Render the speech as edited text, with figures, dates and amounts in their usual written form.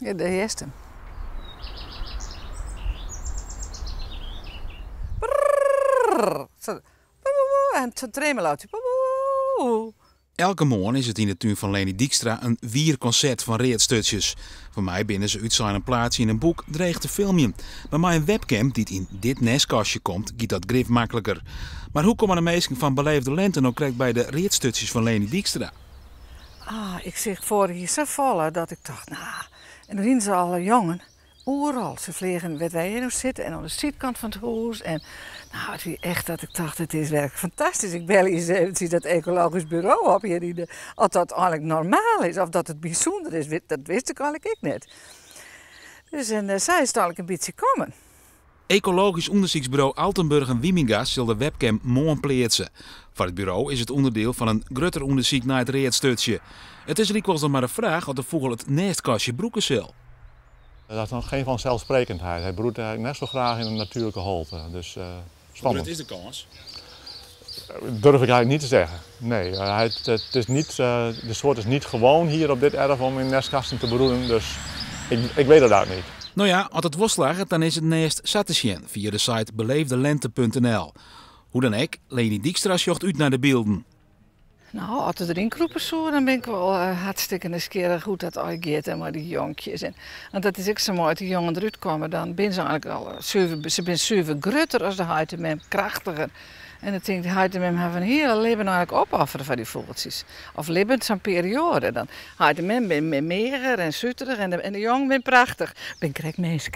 Ja, de eerste. En het tremeloutje. Elke morgen is het in de tuin van Leni Dijkstra een wierconcert van reedstukjes. Voor mij binnen ze uit zijn plaatsje in een boek dreigt te filmen. Maar met een webcam die in dit nestkastje komt, giet dat grif makkelijker. Maar hoe komen de meesten van Beleefde Lente nou krijgt bij de reedstukjes van Leni Dijkstra? Ik zeg vorig jaar zo vallen dat ik dacht, en toen zien ze alle jongen, overal. Ze vliegen waar wij nu zitten en aan de zijkant van het huis. En het is echt dat ik dacht, het is werkelijk fantastisch. Ik bel eens even, zie dat ecologisch bureau op hier. Of dat eigenlijk normaal is, of dat het bijzonder is, dat wist ik eigenlijk niet. Dus zij is eigenlijk een beetje komen. Ecologisch onderzoeksbureau Altenburg en Wieminga zal de webcam morgen plaatsen. Voor het bureau is het onderdeel van een groter onderzoek naar het reedstukje. Het is dikwijls nog maar een vraag of de vogel het nestkastje broeken zal. Dat is nog geen vanzelfsprekendheid. Hij broedt eigenlijk net zo graag in een natuurlijke holte. Dus spannend. Wat is de kans? Durf ik eigenlijk niet te zeggen. Nee, het is niet, de soort is niet gewoon hier op dit erf om in nestkasten te broeden. Dus ik weet het eigenlijk niet. Nou ja, als het worstlagen, dan is het nest zat te zien via de site beleefdelente.nl. Hoe dan ook, Leni Dijkstra zocht uit naar de beelden. Als het erin kroepen zo, dan ben ik wel hartstikke nieuwsgierig hoe dat uitgaat en maar die jonkjes. Want dat is ook zo mooi, als die jongen eruit komen, dan zijn ze eigenlijk al zeven grutter als de huitemem, krachtiger. En ik denk, de huitemem hebben een hele leven eigenlijk opofferen voor die vogeltjes. Of leven zo'n periode. Dan huitemem ben meeger en zutterig en de jongen ben prachtig. Ben krek meisje.